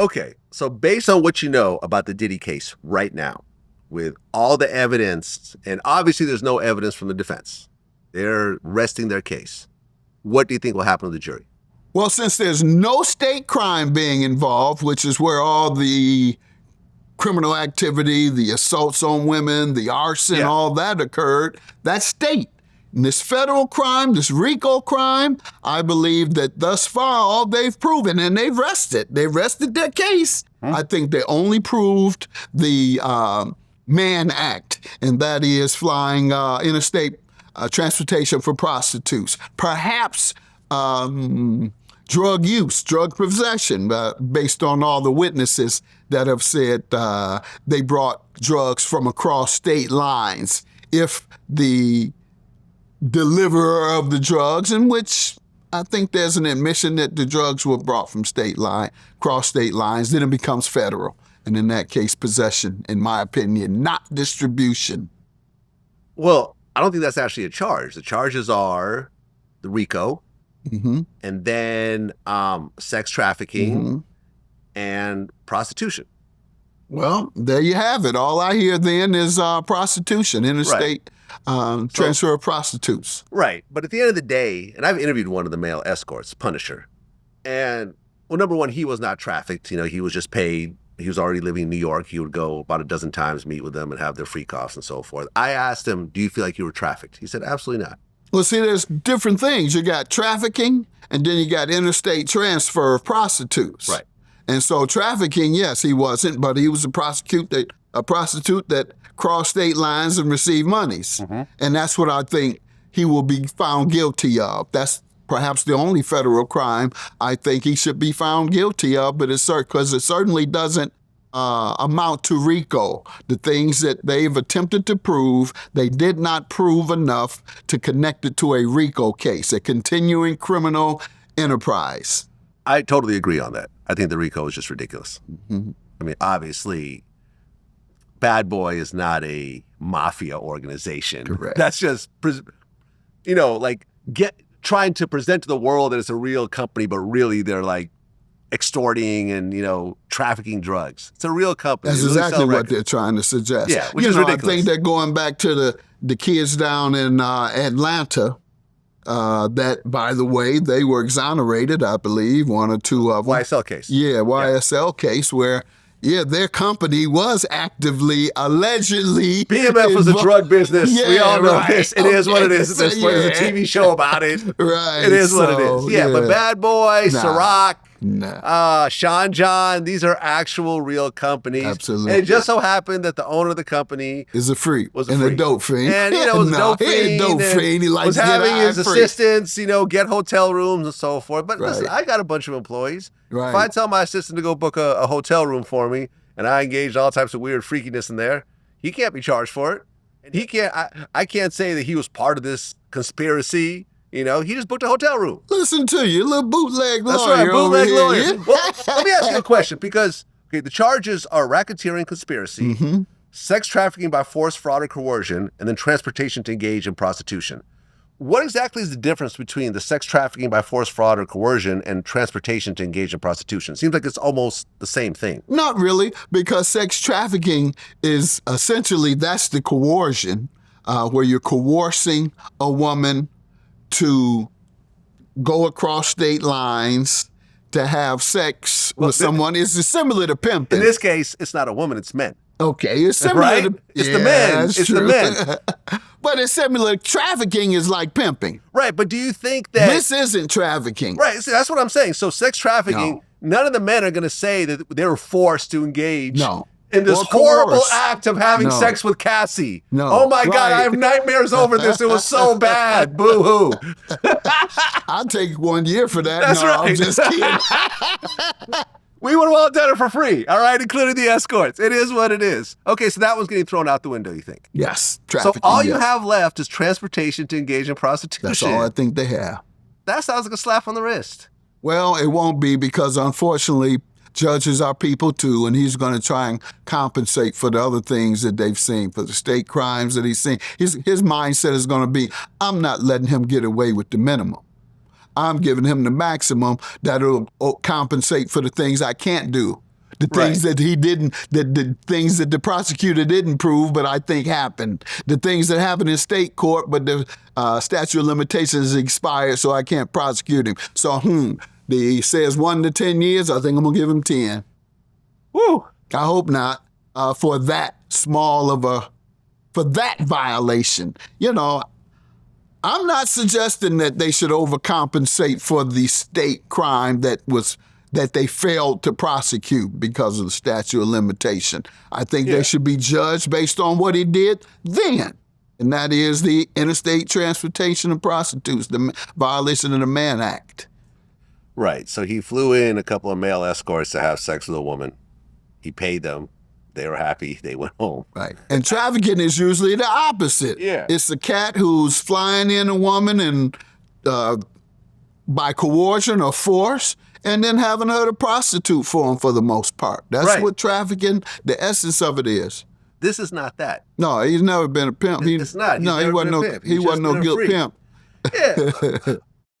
Okay, so based on what you know about the Diddy case right now, with all the evidence, and obviously there's no evidence from the defense, they're resting their case. What do you think will happen to the jury? Well, since there's no state crime being involved, which is where all the criminal activity, the assaults on women, the arson, all that occurred, that's state. And this federal crime, this RICO crime, I believe that thus far all they've proven, and they've rested their case. I think they only proved the Mann Act, and that is flying interstate transportation for prostitutes. Perhaps drug use, drug possession, based on all the witnesses that have said they brought drugs from across state lines. If the deliverer of the drugs, in which I think there's an admission that the drugs were brought from cross state lines, then it becomes federal. And in that case, possession, in my opinion, not distribution. Well, I don't think that's actually a charge. The charges are the RICO, and then sex trafficking and prostitution. Well, there you have it. All I hear then is prostitution, interstate transfer of prostitutes. Right. But at the end of the day, and I've interviewed one of the male escorts, Punisher, and, well, number one, he was not trafficked. You know, he was just paid. He was already living in New York. He would go about a dozen times, meet with them, and have their free costs and so forth. I asked him, do you feel like you were trafficked? He said, absolutely not. Well, see, there's different things. You got trafficking, and then you got interstate transfer of prostitutes. Right. And so trafficking, yes, he wasn't, but he was a prostitute that crossed state lines and received monies. And that's what I think he will be found guilty of. That's perhaps the only federal crime I think he should be found guilty of, but it's because it certainly doesn't amount to RICO. The things that they've attempted to prove, they did not prove enough to connect it to a RICO case, a continuing criminal enterprise. I totally agree on that. I think the RICO is just ridiculous. I mean, obviously, Bad Boy is not a mafia organization. Correct. That's just, you know, like trying to present to the world that it's a real company, but really they're like extorting and, you know, trafficking drugs. It's a real company. That's exactly what they're trying to suggest. Yeah, which is ridiculous. I think they're going back to the kids down in Atlanta. That, by the way, they were exonerated, I believe, one or two of them. YSL case. Yeah, YSL case where, their company was actively, allegedly. BMF was a drug business. Yeah, we all know this. It is what it is. There's a TV show about it. Right. It is what it is. Yeah, but Bad Boy, Ciroc, Sean John, these are actual real companies. Absolutely. And it just so happened that the owner of the company is a freak. Was a and freak. A dope fiend. And, you know, was a dope fiend. He likes was having his assistants, you know, get hotel rooms and so forth. But listen, I got a bunch of employees. Right. If I tell my assistant to go book a hotel room for me, and I engaged all types of weird freakiness in there, he can't be charged for it. And he can't, I can't say that he was part of this conspiracy. You know, he just booked a hotel room. Listen to you, little bootleg lawyer. That's right, bootleg lawyer. Yeah. Well, let me ask you a question, because the charges are racketeering, conspiracy, sex trafficking by force, fraud, or coercion, and then transportation to engage in prostitution. What exactly is the difference between the sex trafficking by force, fraud, or coercion and transportation to engage in prostitution? It seems like it's almost the same thing. Not really, because sex trafficking is essentially, that's the coercion, where you're coercing a woman to go across state lines to have sex with someone. Is similar to pimping. In this case, it's not a woman, it's men. Okay, it's similar right? to... It's the men. It's true. the men. But it's similar. Trafficking is like pimping. Right, but do you think that... This isn't trafficking. Right, see, that's what I'm saying. So sex trafficking, none of the men are going to say that they were forced to engage in this horrible act of having sex with Cassie. Oh my God, I have nightmares over this. It was so bad. Boo-hoo. I'll take 1 year for that. That's right. I'm just kidding. We would have all done it for free, all right, including the escorts. It is what it is. Okay, so that one's getting thrown out the window, you think? Yes. So all you have left is transportation to engage in prostitution. That's all I think they have. That sounds like a slap on the wrist. Well, it won't be, because unfortunately, judges are people too, and he's going to try and compensate for the other things that they've seen, for the state crimes that he's seen. His mindset is going to be, I'm not letting him get away with the minimum. I'm giving him the maximum that'll compensate for the things I can't do The things that he didn't, the things that the prosecutor didn't prove, but I think happened. The things that happened in state court, but the statute of limitations expired, so I can't prosecute him. So, he says 1 to 10 years. I think I'm gonna give him 10. Woo! I hope not. For that small of for that violation. You know, I'm not suggesting that they should overcompensate for the state crime that they failed to prosecute because of the statute of limitation. I think they should be judged based on what he did then. And that is the interstate transportation of prostitutes, the violation of the Mann Act. Right. So he flew in a couple of male escorts to have sex with a woman. He paid them. They were happy. They went home. Right. And trafficking is usually the opposite. Yeah. It's a cat who's flying in a woman and by coercion or force, and then having her to prostitute for him for the most part. That's what trafficking, the essence of it is. This is not that. No, he's never been a pimp. It's not. He wasn't no good pimp. Yeah.